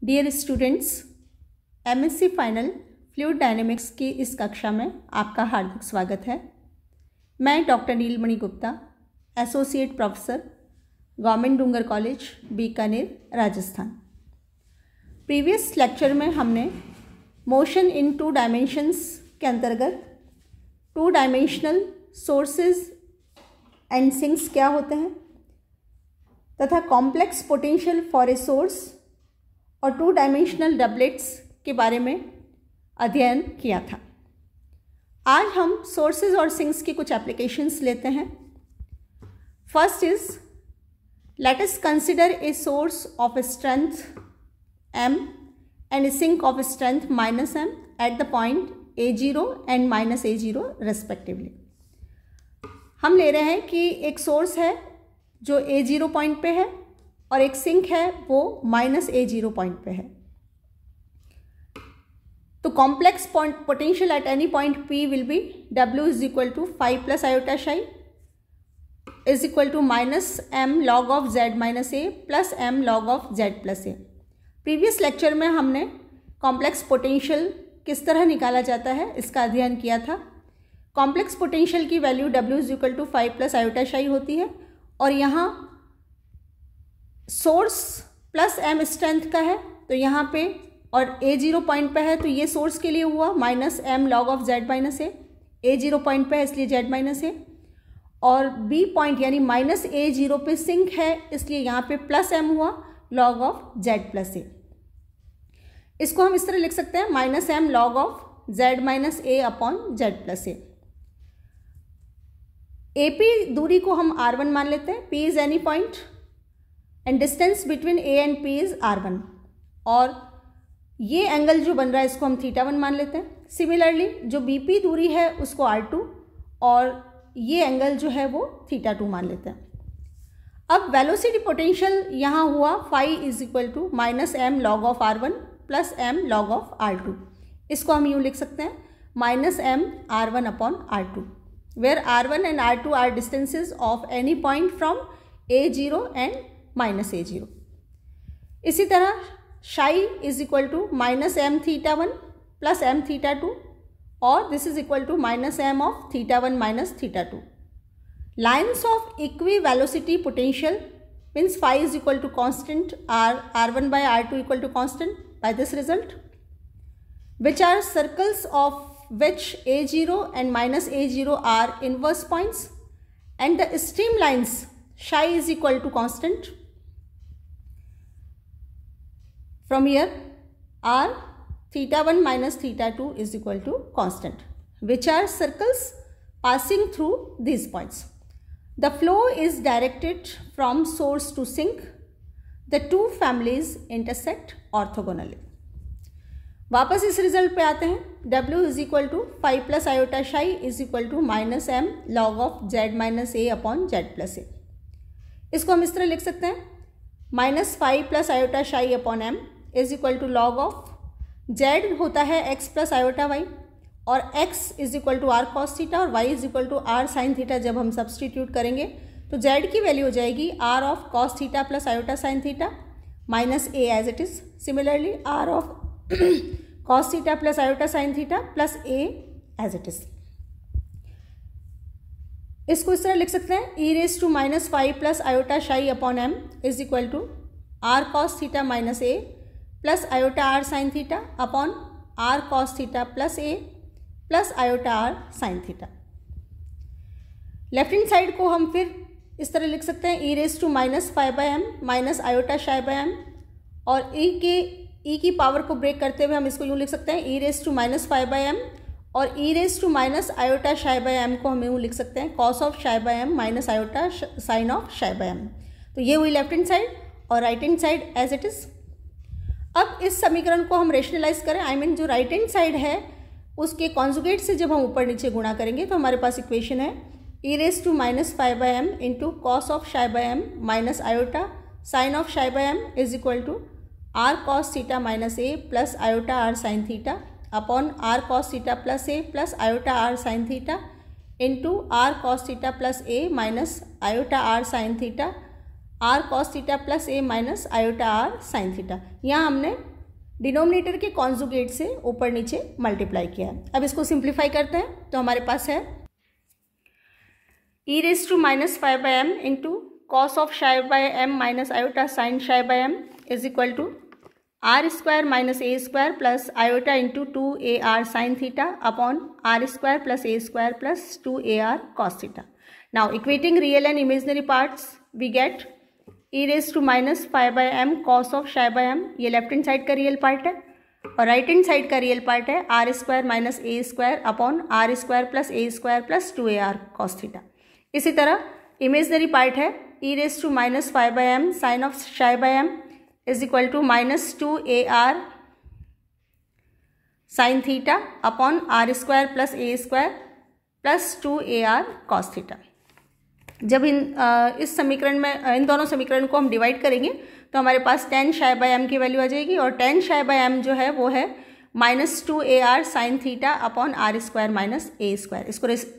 Dear students, MSc final fluid dynamics की इस कक्षा में आपका हार्दिक स्वागत है। मैं doctor Neelmani Gupta, associate professor, government Dungar college, Bikaner, Rajasthan. Previous lecture में हमने मोशन इन 2 डायमेंशंस के अंतर्गत 2 डायमेंशनल सोर्सेज एंड सिंक्स क्या होते हैं तथा complex potential for a source और 2 डायमेंशनल डबलेट्स के बारे में अध्ययन किया था। आज हम सोर्सेज और सिंक्स की कुछ एप्लीकेशंस लेते हैं। First is, let us consider a source of strength m and a sink of strength -m at the point A0 and -A0 respectively। हम ले रहे हैं कि एक सोर्स है जो A0 पॉइंट पे है और एक सिंक है वो -A0 पॉइंट पे है। तो complex potential at any point P will be W is equal to 5 + iota psi is equal to -m log of z - a plus m log of z + a। Previous lecture में हमने complex potential किस तरह निकाला जाता है इसका अध्ययन किया था। कॉम्प्लेक्स पोटेंशियल की value W is equal to 5 + iota psi होती है और यहाँ सोर्स प्लस m स्ट्रेंथ का है तो यहाँ पे और A0 पॉइंट पे है तो ये सोर्स के लिए हुआ -m log of z - a। A0 point पे है इसलिए z - a और B पॉइंट यानी -A0 पे सिंक है इसलिए यहाँ पे +m हुआ log of z + a। इसको हम इस तरह लिख सकते हैं -m log of z - a upon z + a। AP दूरी को हम r1 मान लेते हैं। P is any point and distance between A and P is r1 और ये एंगल जो बन रहा है इसको हम θ1 मान लेते हैं। सिमिलरली जो BP दूरी है उसको r2 और ये एंगल जो है वो θ2 मान लेते हैं। अब वेलोसिटी पोटेंशियल यहाँ हुआ phi is equal to -m log of r1 plus m log of r2। इसको हम यूँ लिख सकते हैं -m r1 upon r2 where r1 and r2 are distances of any point from A0 and -A0। इसी तरह psi is equal to -m θ1 plus m θ2 और this is equal to -m of θ1 minus θ2। Lines of equivelocity potential means phi is equal to constant, r1 by r2 equal to constant by this result, which are circles of which A0 and -A0 are inverse points and the streamlines psi is equal to constant। From here r θ1 minus θ2 is equal to constant, which are circles passing through these points। The flow is directed from source to sink। The two families intersect orthogonally। वापस इस result पे आते हैं। W is equal to 5 + iota psi is equal to -m log of z - a upon z + a। इसको हम इस तरह लिख सकते हैं -5 + iota psi upon m is equal to log of z होता है x + iota y और x is equal to r cos theta और y is equal to r sin theta. जब हम सब्सटीट्यूट करेंगे तो z की वैल्यू हो जाएगी r of cos theta plus iota sin theta minus a as it is. Similarly r of cos theta plus iota sin theta plus a as it is. इसको इस तरह लिख सकते हैं e⁻⁵ + iota psi upon m is equal to r cos theta minus a plus iota r sin theta upon r cos theta plus a plus iota r sin theta. Left hand side को हम फिर इस तरह लिख सकते हैं e⁻⁵m minus iota psi m और e की पावर को ब्रेक करते हुए हम इसको यूँ लिख सकते हैं e⁻⁵m और e⁻iota psi m को हम यूँ लिख सकते हैं cos of psi m minus iota sin of psi m। तो ये हुई लेफ्ट हैंड साइड और right hand side as it is. अब इस समीकरण को हम रेशनलाइज करें, आई मीन जो राइट हैंड साइड है उसके कॉन्जुगेट से जब हम ऊपर नीचे गुणा करेंगे तो हमारे पास इक्वेशन है e⁻⁵m into cos of psi m minus iota sin of psi m is equal to r cos theta minus a plus iota r sin theta upon r cos theta plus a plus iota r sin theta into r cos theta plus a minus iota r sin theta r cos theta plus a minus iota r sin theta. यहाँ हमने denominator के conjugate से ऊपर नीचे multiply किया है। अब इसको सिंप्लीफाई करते हैं तो हमारे पास है e raised to minus phi by m into cos of psi by m minus iota sin psi by m is equal to r square minus a square plus iota into 2ar sin theta upon r square plus a square plus 2ar cos theta. Now equating real and imaginary parts we get e raised to minus phi by m cos of psi by m, ये left hand side का real part है और right hand side का real part है R square minus A square upon are square plus A square plus 2ar cos theta. इसी तरह imaginary part है e raise to minus five by M sine of psi by M is equal to minus 2ar sine theta upon are square plus A square plus 2ar cos theta. जब इस समीकरण में इन दोनों समीकरण को हम divide करेंगे तो हमारे पास tan शाई बाई एम की वैल्यू आ जाएगी और tan शाई बाई एम जो है वो है minus 2ar sine theta upon are square minus A square.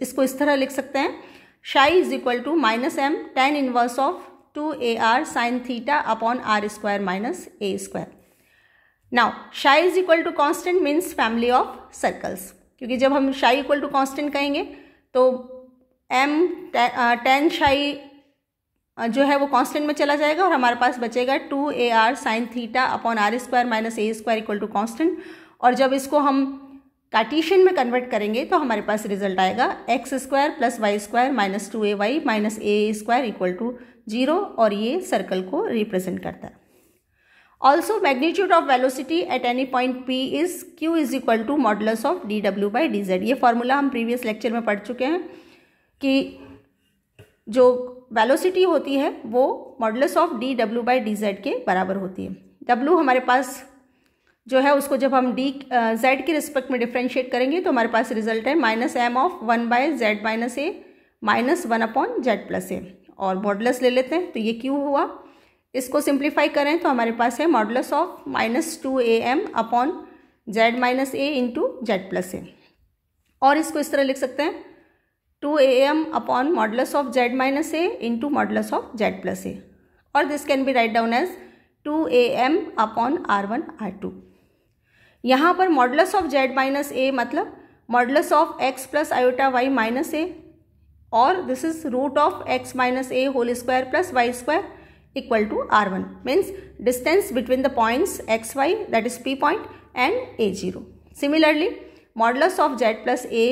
इसको इस तरह लिख सकते हैं psi is equal to minus M tan inverse of 2ar sine theta upon are square minus A square. Now psi is equal to constant means family of circles, क्योंकि जब हम शाई इक्वल टू कॉन्स्टेंट कहेंगे तो m tan शाई जो है वो कांस्टेंट में चला जाएगा और हमारे पास बचेगा 2ar sine theta upon are square minus A square equal to constant. और जब इसको हम कार्टेशियन में कन्वर्ट करेंगे तो हमारे पास रिजल्ट आएगा x square plus y square minus 2ay minus A square equal to 0 और ये सर्कल को रिप्रेजेंट करता है। Also magnitude of velocity at any point p is q is equal to modulus of dw by dz। ये formula हम previous lecture में पढ़ चुके हैं कि जो वेलोसिटी होती है वो modulus of dw by dz के बराबर होती है। w हमारे पास जो है उसको जब हम z के रिस्पेक्ट में डिफ्रेंशिएट करेंगे तो हमारे पास रिजल्ट है minus M of 1 by Z minus A minus 1 upon Z plus ए और मॉडुलस ले लेते हैं तो ये q हुआ। इसको सिंप्लीफाई करें तो हमारे पास है modulus of minus 2am upon z minus a into z plus ए और इसको इस तरह लिख सकते हैं 2am upon modulus of z minus a into modulus of z plus ए और this can be write down as 2am upon r1 r2। यहाँ पर modulus of z minus a मतलब modulus of x plus iota y minus a और this is root of x minus a whole square plus y square equal to r1 means distance between the points xy that is p point and a0। Similarly modulus of z plus a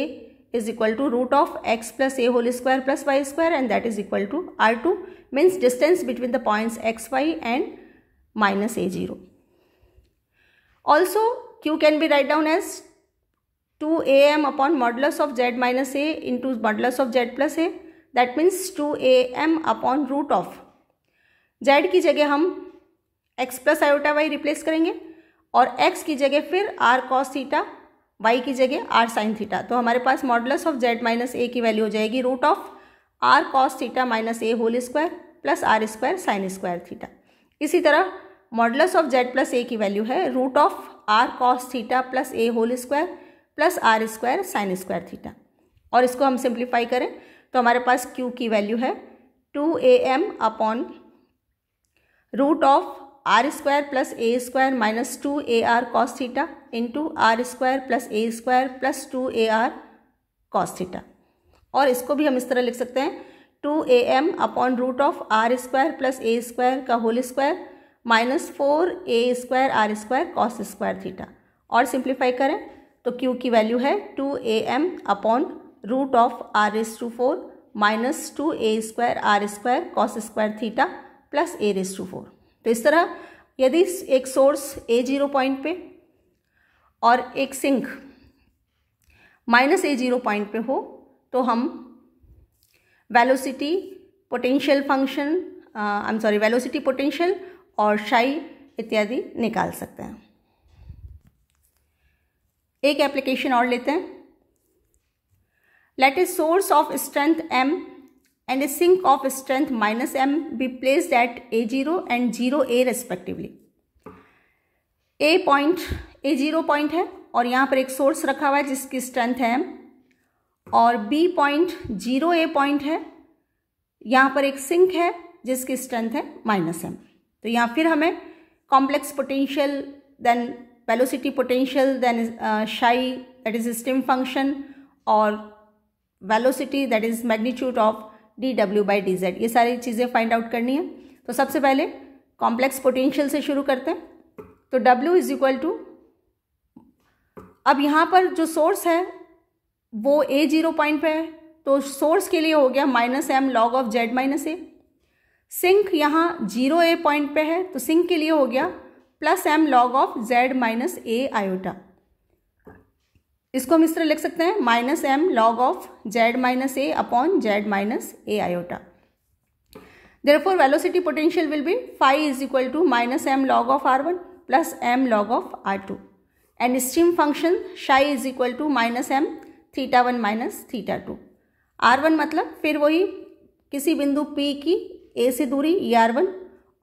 is equal to root of x plus a whole square plus y square and that is equal to r2 means distance between the points xy and minus a0. Also q can be write down as 2am upon modulus of z minus a into modulus of z plus a that means 2am upon root of z की जगह हम x plus iota y replace करेंगे और x की जगह फिर r cos theta y की जगह r साइन थीटा तो हमारे पास modulus of z minus a की वैल्यू हो जाएगी root of r cos theta minus a whole square plus r square sine square theta. इसी तरह modulus of z plus a की वैल्यू है root of r cos theta plus a whole square plus r square sine square theta और इसको हम simplify करें तो हमारे पास q की वैल्यू है 2am upon root of r square plus A square minus 2ar cos theta into r square plus A square plus 2ar cos theta और इसको भी हम इस तरह लिख सकते हैं 2am upon root of r square plus A square का whole square minus 4a square r square cos square theta और सिंप्लीफाई करें तो q की वैल्यू है 2am upon root of r raise to 4 minus 2a square r square cos square theta plus a raise to 4। तो इस तरह यदि एक सोर्स a0 पॉइंट पे और एक सिंक माइनस a0 पॉइंट पे हो तो हम velocity potential function velocity potential और शाई इत्यादि निकाल सकते हैं। एक एप्लीकेशन और लेते हैं। Let a source of strength m and a sink of strength minus m be placed at a0 and 0a respectively। a0 point है और यहाँ पर एक सोर्स रखा हुआ है जिसकी स्ट्रेंथ है m और b पॉइंट 0a पॉइंट है, यहाँ पर एक सिंक है जिसकी स्ट्रेंथ है माइनस m। तो यहाँ फिर हमें complex potential then velocity potential, then psi that is stream function, or velocity that is magnitude of dw by dz, ये सारी चीज़ें फाइंड आउट करनी है। तो सबसे पहले कॉम्प्लेक्स पोटेंशियल से शुरू करते हैं। तो w इज इक्वल टू, अब यहाँ पर जो सोर्स है वो a0 पॉइंट पे है, तो सोर्स के लिए हो गया -m log of z minus a. Sink यहाँ 0a पॉइंट पे है, तो सिंक के लिए हो गया +m log of z minus A iota. इसको हम इस तरह लिख सकते हैं -m log of z minus A upon z minus A iota. Therefore velocity potential will be phi is equal to -m log of r1 plus m log of r2, and stream function psi is equal to -m θ1 minus θ2। r1 मतलब फिर वही किसी बिंदु P की A से दूरी ये r1,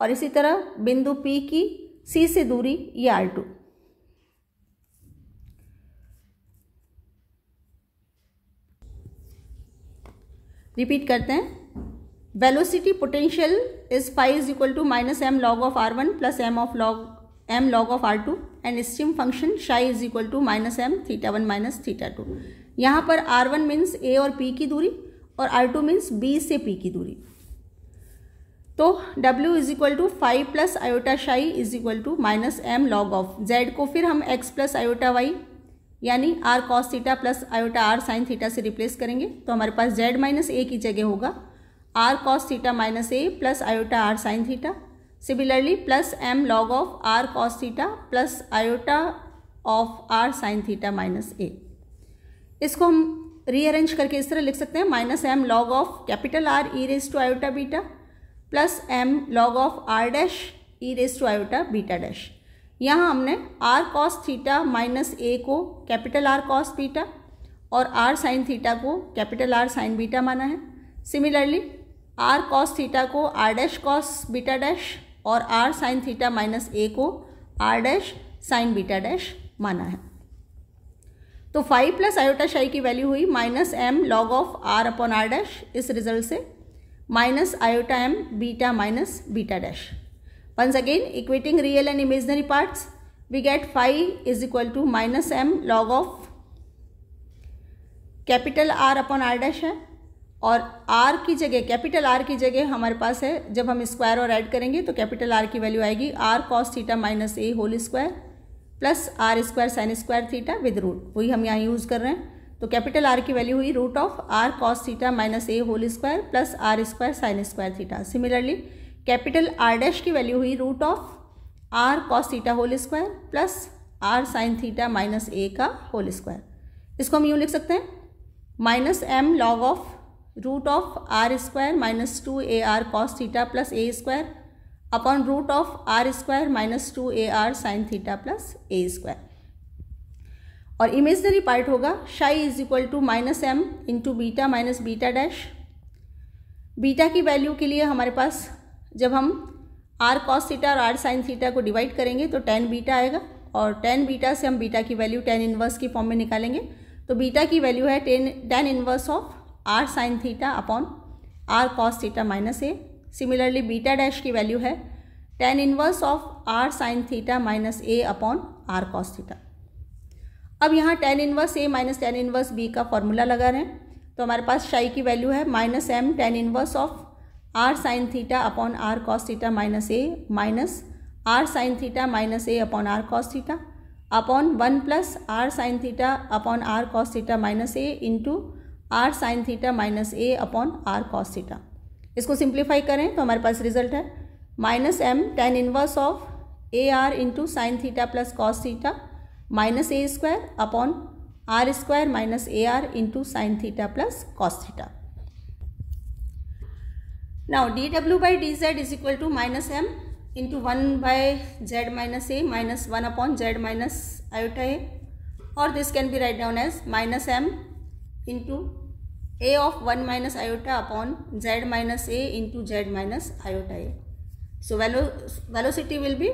और इसी तरह बिंदु P की C से दूरी ये r2। रिपीट करते हैं, velocity potential is phi is equal to -m log of r1 plus m log of r2, and stream function psi is equal to -m θ1 minus θ2। यहाँ पर r1 मीन्स a और p की दूरी, और r2 means b से p की दूरी। तो w is equal to phi plus iota psi is equal to -m log of z को फिर हम x प्लस आयोटा y यानी r cos theta plus iota r sin theta से replace करेंगे। तो हमारे पास z माइनस a की जगह होगा r cos theta minus a plus iota r sin theta. Similarly plus m log of r cos theta plus iota of r sin theta minus a। इसको हम rearrange करके इस तरह लिख सकते हैं -m log of capital R e raise to iota beta plus m log of r dash e raise to iota beta dash. यहाँ हमने r cos theta minus a को कैपिटल R cos बीटा और r sin theta को capital R sin beta माना है। Similarly r cos theta को r dash cos beta dash और r sin theta minus a को r dash sin beta dash माना है। तो phi प्लस आयोटा psi की वैल्यू हुई -m log of r upon r dash. इस result से minus iota m beta minus beta dash. Once again equating real and imaginary parts, we get phi is equal to -m log of capital R upon r dash है, और r की जगह capital R की जगह हमारे पास है, जब हम स्क्वायर और ऐड करेंगे तो कैपिटल R की वैल्यू आएगी r cos theta minus a whole square plus r square sine square theta with root, वही हम यहाँ यूज़ कर रहे हैं। तो कैपिटल R की वैल्यू हुई root of r cos theta minus a whole square plus r square sine square theta. Similarly capital R dash की वैल्यू हुई root of r cos theta whole square plus r sine theta minus a का whole square. इसको हम यूँ लिख सकते हैं -m log of root of r square minus 2ar cos theta plus a square upon root of r square minus 2ar sine theta plus a square. और imaginary part होगा psi is equal to -m into beta minus beta dash. Beta की value के लिए हमारे पास जब हम r cos theta और r sin थीटा को डिवाइड करेंगे तो tan बीटा आएगा, और tan बीटा से हम बीटा की वैल्यू tan इनवर्स की फॉर्म में निकालेंगे। तो बीटा की वैल्यू है tan inverse of r sin theta upon r cos theta minus a। Similarly beta dash की वैल्यू है tan inverse of r sin theta minus a upon r cos theta. अब यहाँ tan inverse a minus tan inverse b का formula लगा रहे हैं, तो हमारे पास psi की वैल्यू है -m tan inverse of r sin theta upon r cos theta minus a minus r sin theta minus a upon r cos theta upon 1 plus r sin theta upon r cos theta minus a into r sin theta minus a upon r cos theta. इसको simplify करें तो हमारे पास result है -m tan inverse of ar into sine theta plus cos theta minus a square upon r square minus ar into sine theta plus cos theta. Now dw by dz is equal to -m into 1 by z minus a minus 1 upon z minus iota a, or this can be write down as -m into a of 1 minus iota upon z minus a into z minus iota a. So velocity will be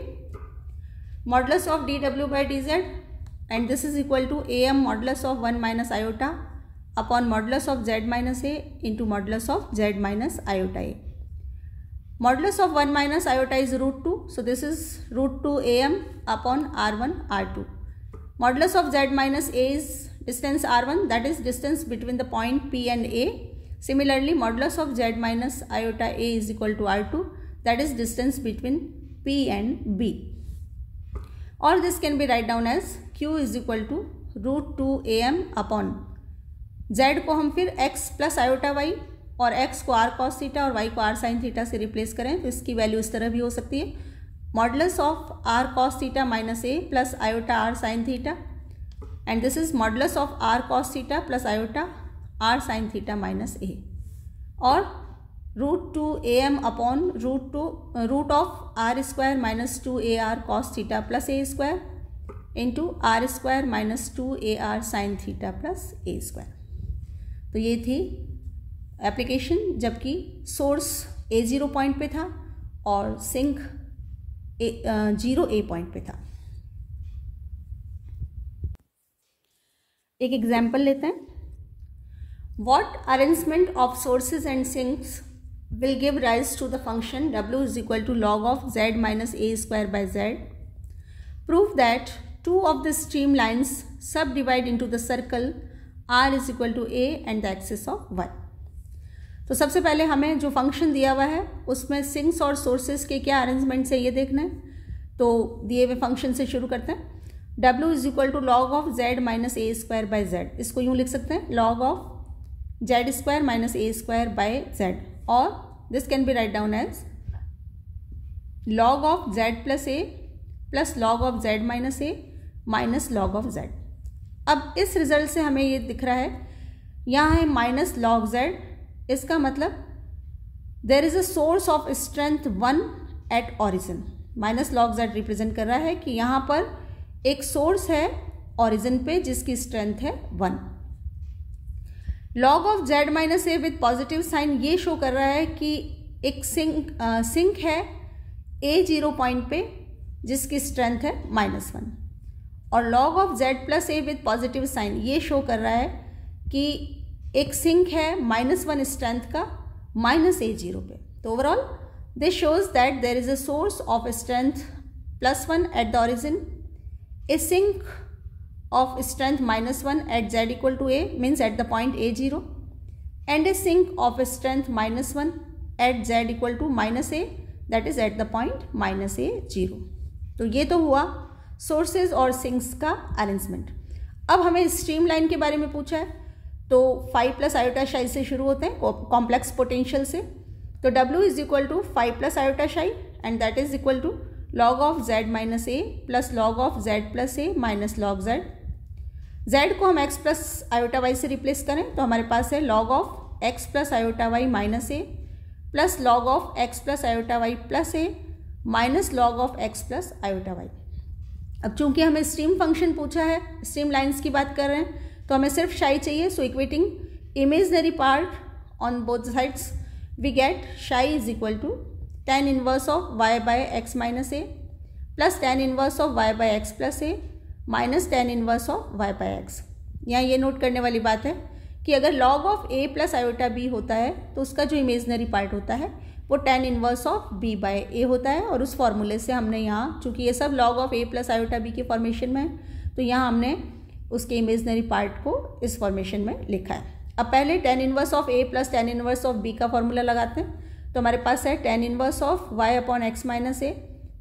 modulus of dw by dz, and this is equal to am modulus of 1 minus iota upon modulus of z minus a into modulus of z minus iota a. Modulus of 1 minus iota is √2, So this is root 2 am upon r1 r2. Modulus of z minus a is distance r1, that is distance between the point P and A. Similarly, modulus of z minus iota a is equal to r2, that is distance between P and B. Or this can be write down as q is equal to root 2 am upon z को हम फिर x plus iota y और x को r cos theta और y को r sin theta से replace करें तो इसकी वैल्यू इस तरह भी हो सकती है, modulus of r cos theta minus a plus iota r sin theta, and this is modulus of r cos theta plus iota r sin theta minus a, और root 2 am upon root of r square minus 2 ar cos theta plus a square into r square minus 2 ar sin theta plus a square. तो ये थी application जबकि source A0 point पे था और sink 0A point पे था। एक एग्जाम्पल लेते हैं। What arrangement of sources and sinks will give rise to the function w is equal to log of z minus a square by z? Prove that two of the streamlines subdivide into the circle r is equal to a and the axis of y. तो सबसे पहले हमें जो function दिया हुआ है उसमें sinks और सोर्सेज के क्या अरेंजमेंट्स है ये देखना है। तो दिए हुए फंक्शन से शुरू करते हैं। w is equal to log of z minus A square by z, इसको यूँ लिख सकते हैं log of z square minus A square by z, और this can be write down as log of z plus a plus log of z minus A minus log of z. अब इस result से हमें ये दिख रहा है, यहाँ है माइनस लॉग जेड, इसका मतलब there is a source of strength 1 at origin. Minus log z represent कर रहा है कि यहाँ पर एक सोर्स है ऑरिजिन पे जिसकी स्ट्रेंथ है 1। Log of z minus a with positive sign ये शो कर रहा है कि एक सिंक है A0 पॉइंट पे जिसकी स्ट्रेंथ है -1, और log of z plus a with positive sign ये शो कर रहा है कि एक सिंक है -1 स्ट्रेंथ का -A0 पे। तो overall this shows that there is a source of strength +1 at the origin, a sink of strength -1 at z equal to a means at the point A0, and a sink of strength -1 at z equal to -a that is at the point -A0। तो ये तो हुआ sources और sinks का arrangement. अब हमें stream line के बारे में पूछा है, तो 5 प्लस आयोटा शाई से शुरू होते हैं कॉम्प्लेक्स पोटेंशियल से। तो W is equal to 5 plus iota psi and that is equal to log of z minus a plus log of z plus a minus log z। z को हम x plus iota y से replace करें तो हमारे पास है log of x plus iota y minus a plus log of x plus iota y plus a minus log of x plus iota y। अब चूंकि हमें स्ट्रीम फंक्शन पूछा है, स्ट्रीम लाइन्स की बात कर रहे हैं, तो हमें सिर्फ शाई चाहिए। So equating imaginary part on both sides we get psi is equal to tan inverse of y by x minus a plus tan inverse of y by x plus a minus tan inverse of y by x। यहाँ ये note करने वाली बात है कि अगर log of a plus iota b होता है तो उसका जो इमेजनरी पार्ट होता है वो tan inverse of b by a होता है, और उस फॉर्मूले से हमने यहाँ चूँकि ये सब log of a plus iota b के फॉर्मेशन में है तो यहाँ हमने उसके इमेजनरी पार्ट को इस फॉर्मेशन में लिखा है। अब पहले tan inverse of a plus tan inverse of b का फॉर्मूला लगाते हैं। तो हमारे पास है tan inverse of y upon x minus a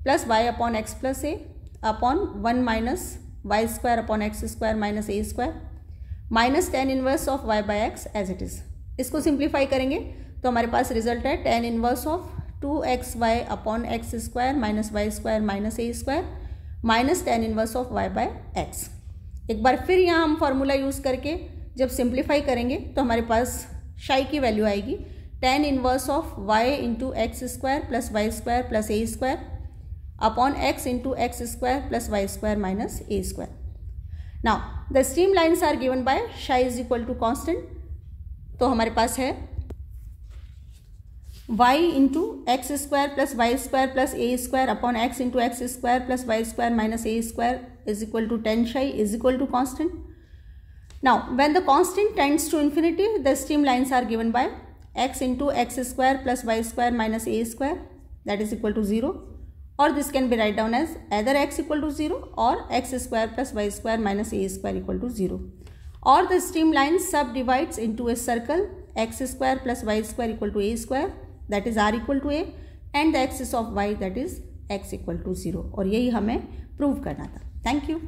plus y upon x plus a upon 1 minus y square upon x square minus A square minus tan inverse of y by x as it is. इसको simplify करेंगे तो हमारे पास result है tan inverse of 2xy upon x square minus y square minus A square minus tan inverse of y by x। एक बार फिर यहाँ हम फॉर्मूला यूज़ करके जब सिंप्लीफाई करेंगे तो हमारे पास शाई की वैल्यू आएगी tan inverse of y into x square plus y square plus A square upon x into x square plus y square minus A square. Now the stream lines are given by psi is equal to constant. तो हमारे पास है y into x square plus y square plus A square upon x into x square plus y square minus A square is equal to tan psi is equal to constant. Now when the constant tends to infinity the stream lines are given by x into x square plus y square minus A square that is equal to 0 or this can be write down as either x equal to 0 or x square plus y square minus a square equal to 0. Or the streamline subdivides into a circle x square plus y square equal to a square, that is r equal to a, and the axis of y, that is x equal to 0. और यही हमें prove करना था. Thank you.